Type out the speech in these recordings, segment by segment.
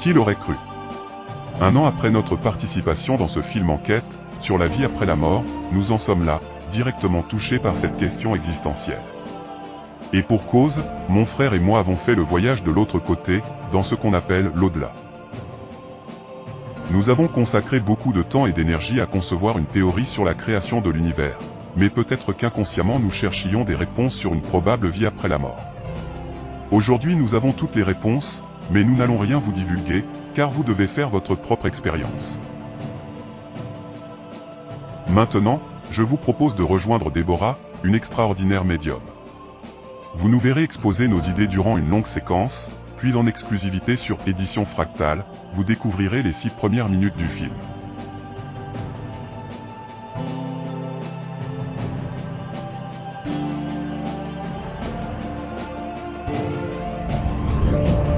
Qui l'aurait cru? Un an après notre participation dans ce film enquête, sur la vie après la mort, nous en sommes là, directement touchés par cette question existentielle. Et pour cause, mon frère et moi avons fait le voyage de l'autre côté, dans ce qu'on appelle l'au-delà. Nous avons consacré beaucoup de temps et d'énergie à concevoir une théorie sur la création de l'univers, mais peut-être qu'inconsciemment nous cherchions des réponses sur une probable vie après la mort. Aujourd'hui nous avons toutes les réponses, mais nous n'allons rien vous divulguer, car vous devez faire votre propre expérience. Maintenant, je vous propose de rejoindre Déborah, une extraordinaire médium. Vous nous verrez exposer nos idées durant une longue séquence, puis en exclusivité sur Édition Fractale, vous découvrirez les 6 premières minutes du film.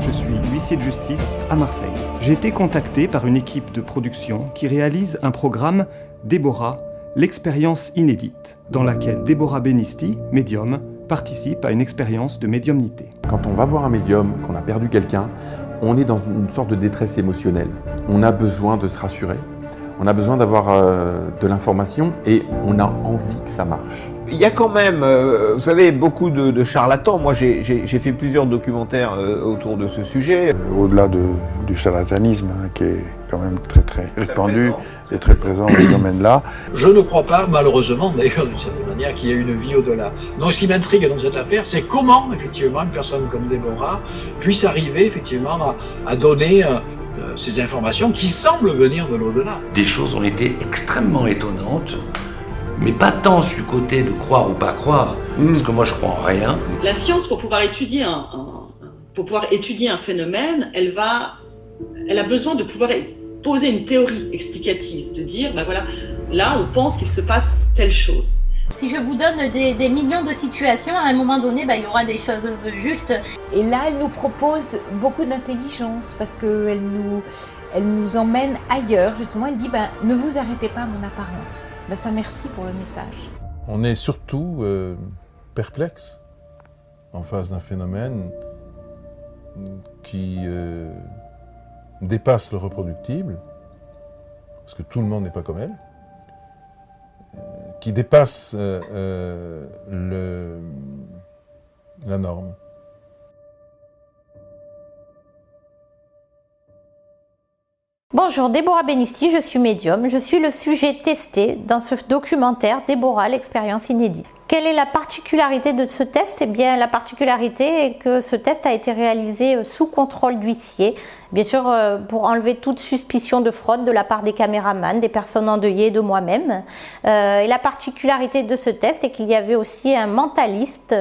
Je suis huissier de justice à Marseille. J'ai été contacté par une équipe de production qui réalise un programme Déborah, l'expérience inédite, dans laquelle Déborah Benisti, médium, participe à une expérience de médiumnité. Quand on va voir un médium, qu'on a perdu quelqu'un, on est dans une sorte de détresse émotionnelle. On a besoin de se rassurer, on a besoin d'avoir de l'information et on a envie que ça marche. Il y a quand même, vous savez, beaucoup de charlatans. Moi, j'ai fait plusieurs documentaires autour de ce sujet. Au-delà du charlatanisme, qui est quand même très répandu et très présent dans ce domaine-là. Je ne crois pas, malheureusement, d'ailleurs, d'une certaine manière, qu'il y ait une vie au-delà. Donc, ce qui m'intrigue dans cette affaire, c'est comment, effectivement, une personne comme Déborah puisse arriver, effectivement, à donner ces informations qui semblent venir de l'au-delà. Des choses ont été extrêmement étonnantes, mais pas tant du côté de croire ou pas croire, parce que moi je crois en rien. La science, pour pouvoir étudier un phénomène, elle a besoin de pouvoir poser une théorie explicative, de dire, ben voilà, là on pense qu'il se passe telle chose. Si je vous donne des millions de situations, à un moment donné, il y aura des choses justes. Et là, elle nous propose beaucoup d'intelligence parce qu'elle nous emmène ailleurs. Justement, elle dit, ne vous arrêtez pas à mon apparence. Ça, merci pour le message. On est surtout perplexe en face d'un phénomène qui dépasse le reproductible, parce que tout le monde n'est pas comme elle, qui dépasse la norme. Bonjour, Déborah Benisti, je suis médium. Je suis le sujet testé dans ce documentaire Déborah, l'expérience inédite. Quelle est la particularité de ce test? Eh bien, la particularité est que ce test a été réalisé sous contrôle d'huissier, bien sûr pour enlever toute suspicion de fraude de la part des caméramans, des personnes endeuillées et de moi-même. Et la particularité de ce test est qu'il y avait aussi un mentaliste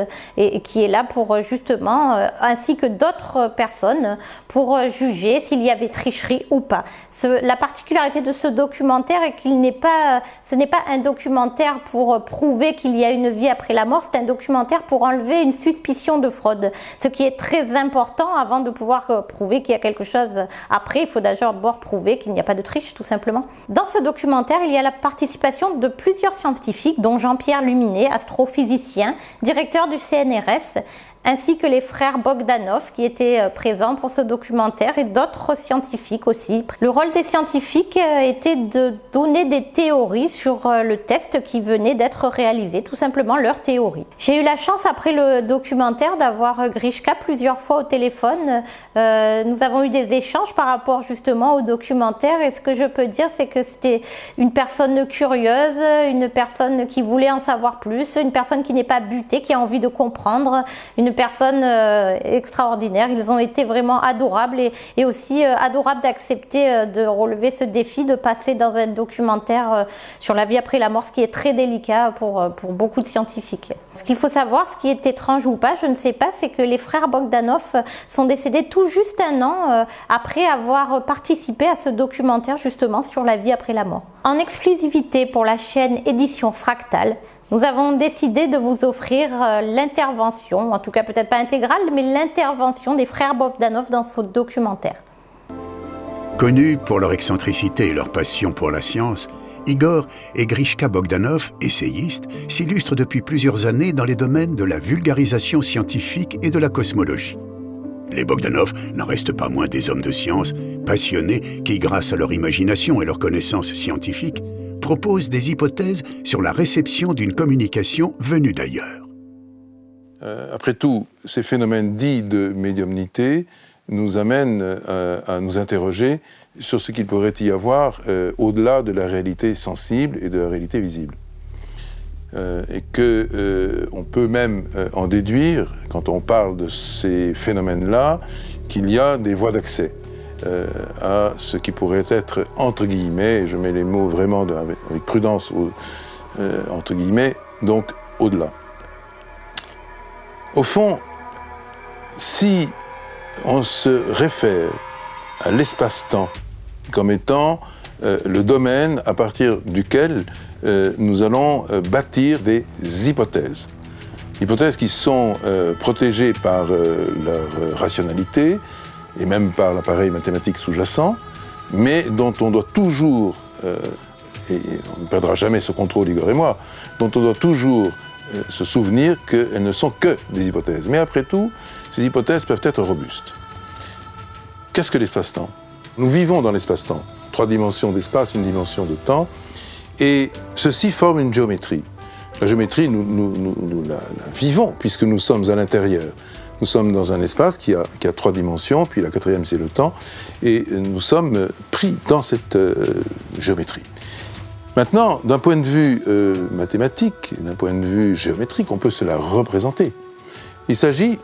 qui est là pour justement, ainsi que d'autres personnes, pour juger s'il y avait tricherie ou pas. La particularité de ce documentaire est qu'il ce n'est pas un documentaire pour prouver qu'il y a une vie après la mort, c'est un documentaire pour enlever une suspicion de fraude. Ce qui est très important avant de pouvoir prouver qu'il y a quelque chose après, il faut d'abord prouver qu'il n'y a pas de triche, tout simplement. Dans ce documentaire, il y a la participation de plusieurs scientifiques, dont Jean-Pierre Luminet, astrophysicien, directeur du CNRS, ainsi que les frères Bogdanov qui étaient présents pour ce documentaire et d'autres scientifiques aussi. Le rôle des scientifiques était de donner des théories sur le test qui venait d'être réalisé, tout simplement leur théorie. J'ai eu la chance après le documentaire d'avoir Grishka plusieurs fois au téléphone. Nous avons eu des échanges par rapport justement au documentaire et ce que je peux dire c'est que c'était une personne curieuse, une personne qui voulait en savoir plus, une personne qui n'est pas butée, qui a envie de comprendre, une personne extraordinaire. Ils ont été vraiment adorables et aussi adorables d'accepter de relever ce défi, de passer dans un documentaire sur la vie après la mort, ce qui est très délicat pour beaucoup de scientifiques. Ce qu'il faut savoir, ce qui est étrange ou pas, je ne sais pas, c'est que les frères Bogdanov sont décédés tout juste un an après avoir participé à ce documentaire justement sur la vie après la mort. En exclusivité pour la chaîne Édition Fractale, nous avons décidé de vous offrir l'intervention, en tout cas peut-être pas intégrale, mais l'intervention des frères Bogdanov dans ce documentaire. Connus pour leur excentricité et leur passion pour la science, Igor et Grishka Bogdanov, essayistes, s'illustrent depuis plusieurs années dans les domaines de la vulgarisation scientifique et de la cosmologie. Les Bogdanov n'en restent pas moins des hommes de science, passionnés, qui, grâce à leur imagination et leur connaissance scientifique, proposent des hypothèses sur la réception d'une communication venue d'ailleurs. Après tout, ces phénomènes dits de médiumnité nous amènent à nous interroger sur ce qu'il pourrait y avoir au-delà de la réalité sensible et de la réalité visible. Et qu'on peut même en déduire, quand on parle de ces phénomènes-là, qu'il y a des voies d'accès à ce qui pourrait être, entre guillemets, et je mets les mots vraiment avec prudence, entre guillemets, donc au-delà. Au fond, si on se réfère à l'espace-temps comme étant le domaine à partir duquel nous allons bâtir des hypothèses. Hypothèses qui sont protégées par leur rationalité et même par l'appareil mathématique sous-jacent, mais dont on doit toujours, et on ne perdra jamais ce contrôle, Igor et moi, dont on doit toujours se souvenir qu'elles ne sont que des hypothèses. Mais après tout, ces hypothèses peuvent être robustes. Qu'est-ce que l'espace-temps ? Nous vivons dans l'espace-temps. 3 dimensions d'espace, 1 dimension de temps. Et ceci forme une géométrie. La géométrie, nous la vivons, puisque nous sommes à l'intérieur. Nous sommes dans un espace qui a 3 dimensions, puis la 4e, c'est le temps, et nous sommes pris dans cette géométrie. Maintenant, d'un point de vue mathématique, d'un point de vue géométrique, on peut se la représenter. Il s'agit,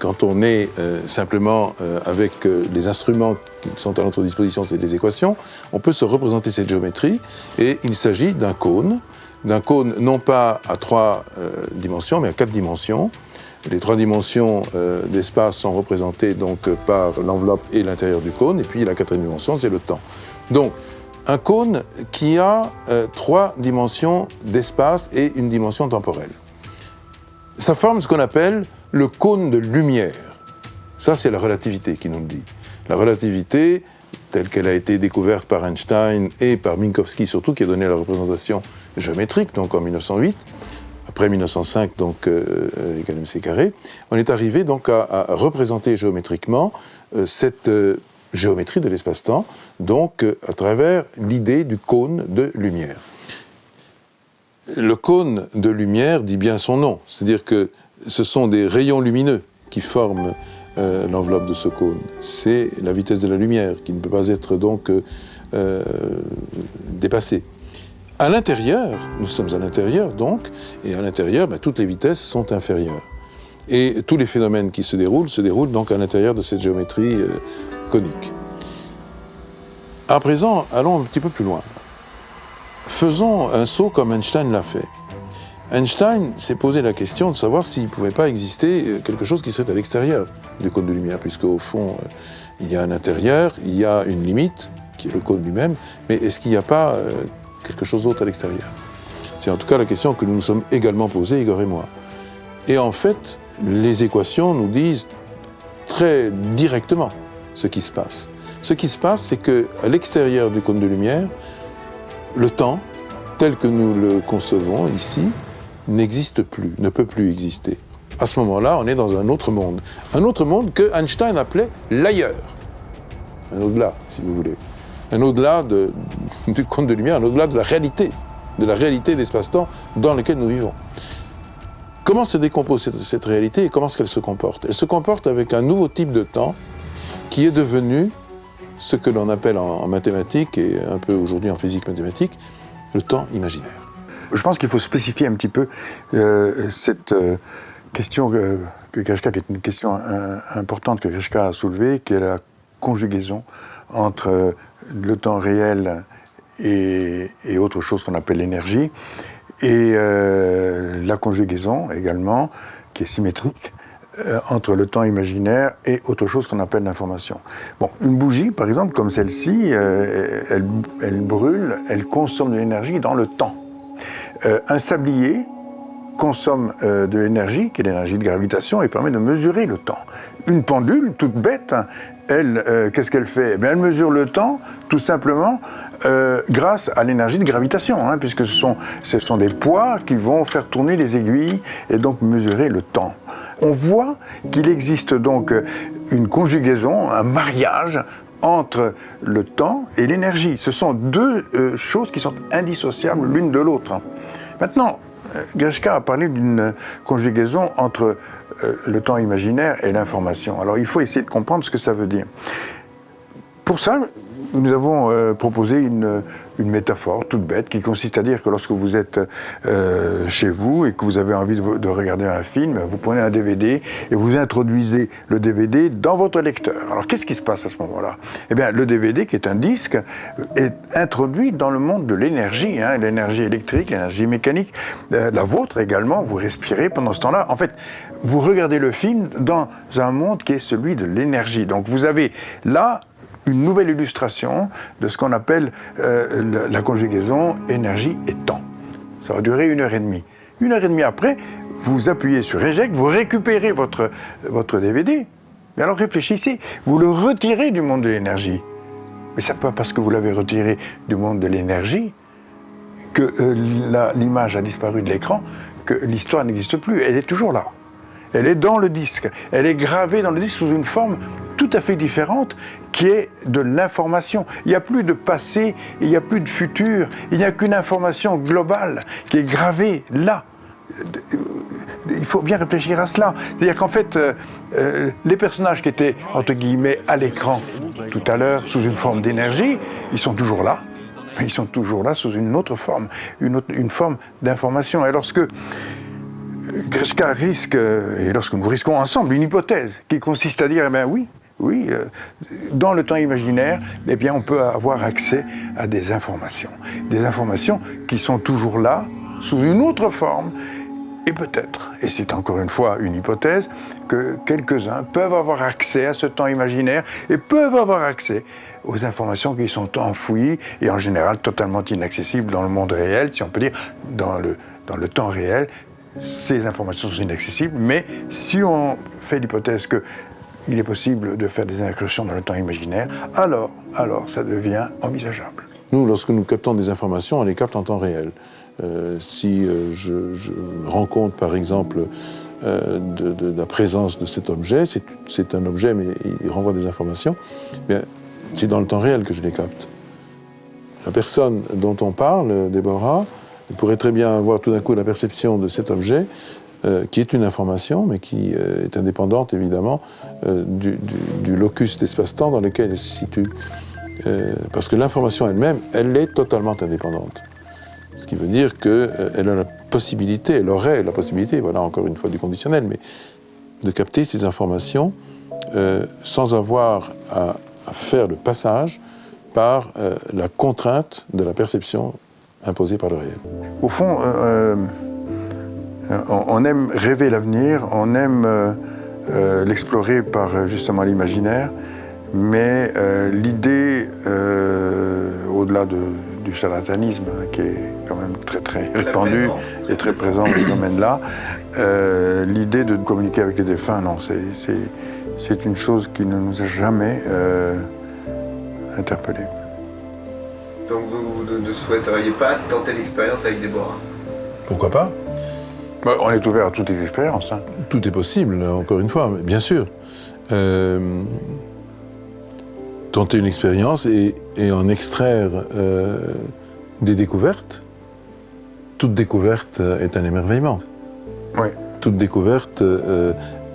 quand on est simplement avec les instruments qui sont à notre disposition, c'est les équations, on peut se représenter cette géométrie, et il s'agit d'un cône non pas à 3 dimensions, mais à 4 dimensions. Les 3 dimensions d'espace sont représentées donc par l'enveloppe et l'intérieur du cône, et puis la 4e dimension, c'est le temps. Donc, un cône qui a 3 dimensions d'espace et 1 dimension temporelle. Ça forme ce qu'on appelle le cône de lumière. Ça, c'est la relativité qui nous le dit. La relativité, telle qu'elle a été découverte par Einstein et par Minkowski surtout, qui a donné la représentation géométrique, donc en 1908, après 1905, donc égal mc carré, on est arrivé donc à représenter géométriquement cette géométrie de l'espace-temps, donc à travers l'idée du cône de lumière. Le cône de lumière dit bien son nom, c'est-à-dire que ce sont des rayons lumineux qui forment l'enveloppe de ce cône. C'est la vitesse de la lumière qui ne peut pas être donc dépassée. À l'intérieur, nous sommes à l'intérieur donc, et à l'intérieur, toutes les vitesses sont inférieures. Et tous les phénomènes qui se déroulent donc à l'intérieur de cette géométrie conique. À présent, allons un petit peu plus loin. Faisons un saut comme Einstein l'a fait. Einstein s'est posé la question de savoir s'il ne pouvait pas exister quelque chose qui serait à l'extérieur du cône de lumière, puisque au fond, il y a un intérieur, il y a une limite, qui est le cône lui-même, mais est-ce qu'il n'y a pas quelque chose d'autre à l'extérieur? C'est en tout cas la question que nous nous sommes également posée, Igor et moi. Et en fait, les équations nous disent très directement ce qui se passe. Ce qui se passe, c'est qu'à l'extérieur du cône de lumière, le temps, tel que nous le concevons ici, n'existe plus, ne peut plus exister. À ce moment-là, on est dans un autre monde que Einstein appelait l'ailleurs. Un au-delà, si vous voulez. Un au-delà du cône de lumière, un au-delà de la réalité de l'espace-temps dans lequel nous vivons. Comment se décompose cette réalité et comment est-ce qu'elle se comporte? Elle se comporte avec un nouveau type de temps qui est devenu ce que l'on appelle en mathématiques et un peu aujourd'hui en physique mathématique, le temps imaginaire. Je pense qu'il faut spécifier un petit peu cette question que Grishka, qui est une question importante que Grishka a soulevée, qui est la conjugaison entre le temps réel et autre chose qu'on appelle l'énergie, et la conjugaison également, qui est symétrique, entre le temps imaginaire et autre chose qu'on appelle l'information. Bon, une bougie, par exemple, comme celle-ci, elle brûle, elle consomme de l'énergie dans le temps. Un sablier consomme de l'énergie, qui est l'énergie de gravitation, et permet de mesurer le temps. Une pendule, toute bête, elle, qu'est-ce qu'elle fait? Elle mesure le temps, tout simplement, grâce à l'énergie de gravitation, puisque ce sont des poids qui vont faire tourner les aiguilles et donc mesurer le temps. On voit qu'il existe donc une conjugaison, un mariage entre le temps et l'énergie. Ce sont deux choses qui sont indissociables l'une de l'autre. Maintenant, Grishka a parlé d'une conjugaison entre le temps imaginaire et l'information. Alors il faut essayer de comprendre ce que ça veut dire. Pour ça, nous avons proposé une métaphore toute bête qui consiste à dire que lorsque vous êtes chez vous et que vous avez envie de regarder un film, vous prenez un DVD et vous introduisez le DVD dans votre lecteur. Alors qu'est-ce qui se passe à ce moment-là? Eh bien, le DVD, qui est un disque, est introduit dans le monde de l'énergie, hein, l'énergie électrique, l'énergie mécanique, la vôtre également, vous respirez pendant ce temps-là. En fait, vous regardez le film dans un monde qui est celui de l'énergie. Donc vous avez là une nouvelle illustration de ce qu'on appelle la conjugaison énergie et temps. Ça va durer 1h30. 1h30 après, vous appuyez sur Eject, vous récupérez votre DVD. Mais alors réfléchissez, vous le retirez du monde de l'énergie. Mais c'est pas parce que vous l'avez retiré du monde de l'énergie que l'image a disparu de l'écran, que l'histoire n'existe plus. Elle est toujours là. Elle est dans le disque. Elle est gravée dans le disque sous une forme tout à fait différente qui est de l'information. Il n'y a plus de passé, il n'y a plus de futur, il n'y a qu'une information globale qui est gravée là. Il faut bien réfléchir à cela. C'est-à-dire qu'en fait, les personnages qui étaient, entre guillemets, à l'écran tout à l'heure, sous une forme d'énergie, ils sont toujours là. Mais ils sont toujours là sous une autre forme, une forme d'information. Et lorsque Grishka risque, et lorsque nous risquons ensemble, une hypothèse qui consiste à dire, eh bien oui, dans le temps imaginaire, eh bien, on peut avoir accès à des informations qui sont toujours là, sous une autre forme, et peut-être, et c'est encore une fois une hypothèse, que quelques-uns peuvent avoir accès à ce temps imaginaire et peuvent avoir accès aux informations qui sont enfouies et en général totalement inaccessibles dans le monde réel, si on peut dire, dans le temps réel. Ces informations sont inaccessibles, mais si on fait l'hypothèse qu'il est possible de faire des incursions dans le temps imaginaire, alors ça devient envisageable. Nous, lorsque nous captons des informations, on les capte en temps réel. Si je rends compte, par exemple, de la présence de cet objet, c'est un objet, mais il renvoie des informations, bien, c'est dans le temps réel que je les capte. La personne dont on parle, Déborah, pourrait très bien avoir tout d'un coup la perception de cet objet, qui est une information, mais qui est indépendante, évidemment, du locus d'espace-temps dans lequel elle se situe. Parce que l'information elle-même, elle est totalement indépendante. Ce qui veut dire qu'elle a la possibilité, elle aurait la possibilité, voilà encore une fois du conditionnel, mais de capter ces informations sans avoir à faire le passage par la contrainte de la perception imposée par le réel. Au fond, on aime rêver l'avenir, on aime l'explorer par justement l'imaginaire, mais l'idée, au-delà du charlatanisme, qui est quand même très répandu et très présent dans ce domaine-là, l'idée de communiquer avec les défunts, non, c'est une chose qui ne nous a jamais interpellés. Donc vous ne souhaiteriez pas tenter l'expérience avec Déborah? Pourquoi pas? On est ouvert à toutes les expériences. Hein. Tout est possible, encore une fois, bien sûr. Tenter une expérience et en extraire des découvertes. Toute découverte est un émerveillement. Oui. Toute découverte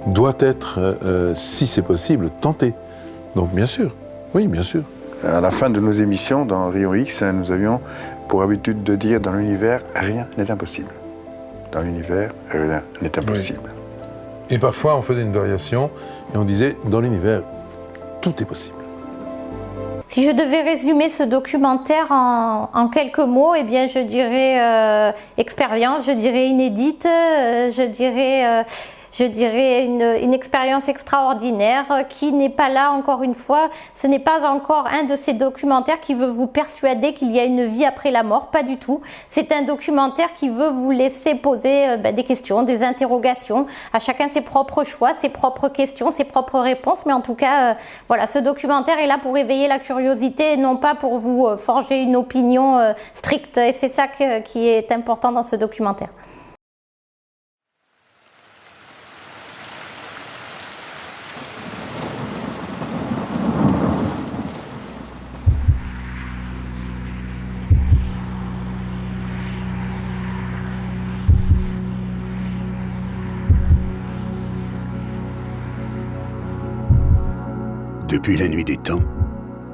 doit être, si c'est possible, tentée. Donc bien sûr, oui, bien sûr. À la fin de nos émissions dans Rayon X, nous avions pour habitude de dire dans l'univers, rien n'est impossible. Dans l'univers, rien n'est impossible. Oui. Et parfois, on faisait une variation et on disait, dans l'univers, tout est possible. Si je devais résumer ce documentaire en quelques mots, eh bien, je dirais expérience, je dirais inédite, je dirais une expérience extraordinaire qui n'est pas là, encore une fois. Ce n'est pas encore un de ces documentaires qui veut vous persuader qu'il y a une vie après la mort, pas du tout. C'est un documentaire qui veut vous laisser poser des questions, des interrogations, à chacun ses propres choix, ses propres questions, ses propres réponses. Mais en tout cas, voilà, ce documentaire est là pour éveiller la curiosité et non pas pour vous forger une opinion stricte. Et c'est ça qui est important dans ce documentaire. Depuis la nuit des temps,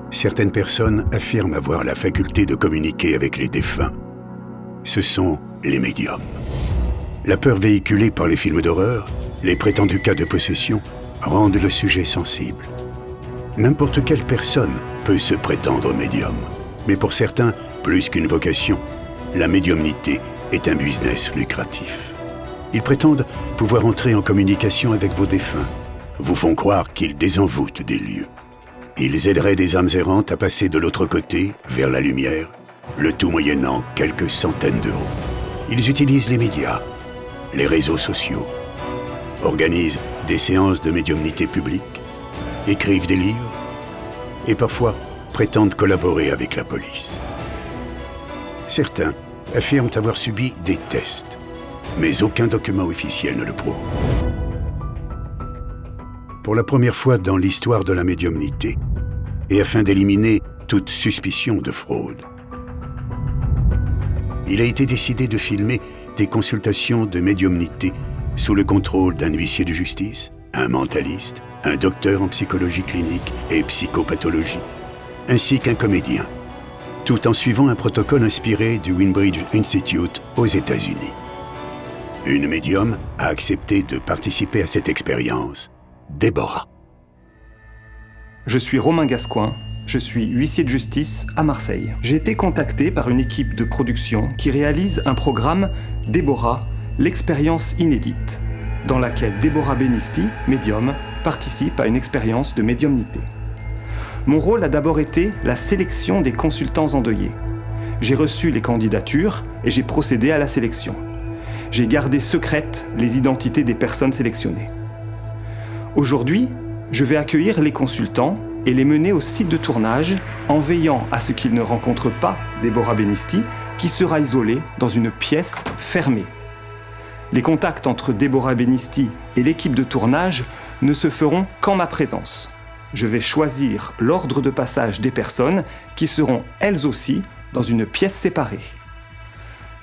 certaines personnes affirment avoir la faculté de communiquer avec les défunts. Ce sont les médiums. La peur véhiculée par les films d'horreur, les prétendus cas de possession, rendent le sujet sensible. N'importe quelle personne peut se prétendre médium, mais pour certains, plus qu'une vocation, la médiumnité est un business lucratif. Ils prétendent pouvoir entrer en communication avec vos défunts, vous font croire qu'ils désenvoûtent des lieux. Ils aideraient des âmes errantes à passer de l'autre côté, vers la lumière, le tout moyennant quelques centaines d'euros. Ils utilisent les médias, les réseaux sociaux, organisent des séances de médiumnité publique, écrivent des livres et parfois prétendent collaborer avec la police. Certains affirment avoir subi des tests, mais aucun document officiel ne le prouve. Pour la première fois dans l'histoire de la médiumnité, et afin d'éliminer toute suspicion de fraude, il a été décidé de filmer des consultations de médiumnité sous le contrôle d'un huissier de justice, un mentaliste, un docteur en psychologie clinique et psychopathologie, ainsi qu'un comédien, tout en suivant un protocole inspiré du Windbridge Institute aux États-Unis. Une médium a accepté de participer à cette expérience, Déborah. Je suis Romain Gascoin, je suis huissier de justice à Marseille. J'ai été contacté par une équipe de production qui réalise un programme Déborah, l'expérience inédite, dans laquelle Déborah Benisti, médium, participe à une expérience de médiumnité. Mon rôle a d'abord été la sélection des consultants endeuillés. J'ai reçu les candidatures et j'ai procédé à la sélection. J'ai gardé secrètes les identités des personnes sélectionnées. Aujourd'hui, je vais accueillir les consultants et les mener au site de tournage en veillant à ce qu'ils ne rencontrent pas Déborah Benisti, qui sera isolée dans une pièce fermée. Les contacts entre Déborah Benisti et l'équipe de tournage ne se feront qu'en ma présence. Je vais choisir l'ordre de passage des personnes qui seront elles aussi dans une pièce séparée.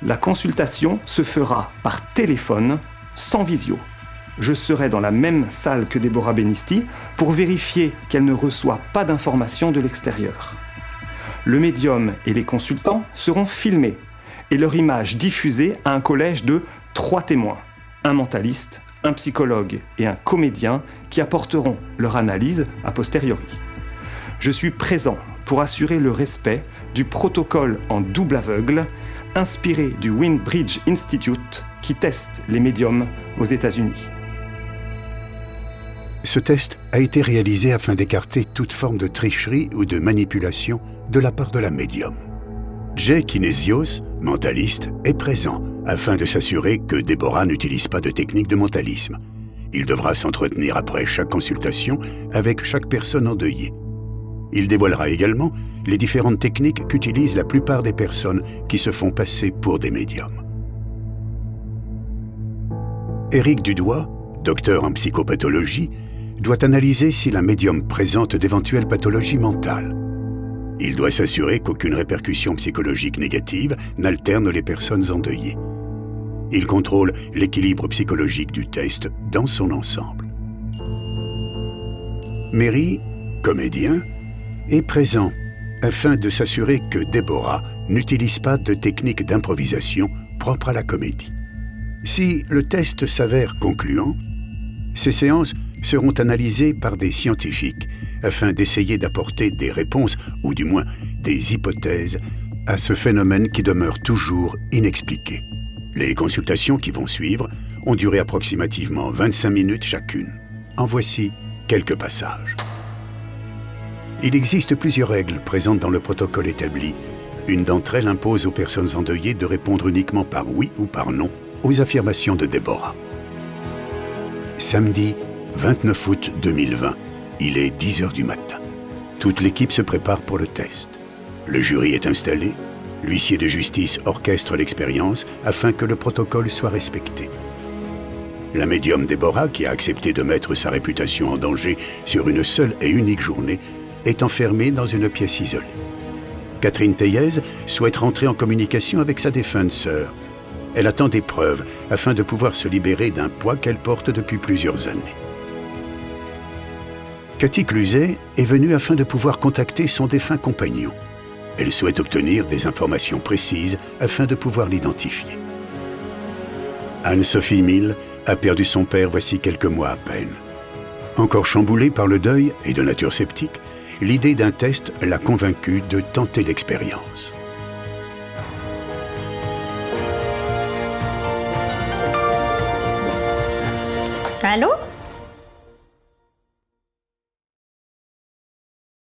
La consultation se fera par téléphone, sans visio. Je serai dans la même salle que Déborah Benisti pour vérifier qu'elle ne reçoit pas d'informations de l'extérieur. Le médium et les consultants seront filmés et leur image diffusée à un collège de 3 témoins, un mentaliste, un psychologue et un comédien qui apporteront leur analyse a posteriori. Je suis présent pour assurer le respect du protocole en double aveugle inspiré du Windbridge Institute qui teste les médiums aux États-Unis. Ce test a été réalisé afin d'écarter toute forme de tricherie ou de manipulation de la part de la médium. Jay Kinesios, mentaliste, est présent afin de s'assurer que Déborah n'utilise pas de technique de mentalisme. Il devra s'entretenir après chaque consultation avec chaque personne endeuillée. Il dévoilera également les différentes techniques qu'utilisent la plupart des personnes qui se font passer pour des médiums. Éric Dudois, docteur en psychopathologie, doit analyser si la médium présente d'éventuelles pathologies mentales. Il doit s'assurer qu'aucune répercussion psychologique négative n'alterne les personnes endeuillées. Il contrôle l'équilibre psychologique du test dans son ensemble. Mary, comédien, est présent afin de s'assurer que Déborah n'utilise pas de technique d'improvisation propre à la comédie. Si le test s'avère concluant, ces séances seront analysées par des scientifiques afin d'essayer d'apporter des réponses, ou du moins des hypothèses, à ce phénomène qui demeure toujours inexpliqué. Les consultations qui vont suivre ont duré approximativement 25 minutes chacune. En voici quelques passages. Il existe plusieurs règles présentes dans le protocole établi. Une d'entre elles impose aux personnes endeuillées de répondre uniquement par oui ou par non aux affirmations de Déborah. Samedi 29 août 2020, il est 10h du matin. Toute l'équipe se prépare pour le test. Le jury est installé, l'huissier de justice orchestre l'expérience afin que le protocole soit respecté. La médium Déborah, qui a accepté de mettre sa réputation en danger sur une seule et unique journée, est enfermée dans une pièce isolée. Catherine Théiez souhaite rentrer en communication avec sa défunte sœur. Elle attend des preuves afin de pouvoir se libérer d'un poids qu'elle porte depuis plusieurs années. Cathy Cluzet est venue afin de pouvoir contacter son défunt compagnon. Elle souhaite obtenir des informations précises afin de pouvoir l'identifier. Anne-Sophie Mille a perdu son père voici quelques mois à peine. Encore chamboulée par le deuil et de nature sceptique, l'idée d'un test l'a convaincue de tenter l'expérience. Allô ?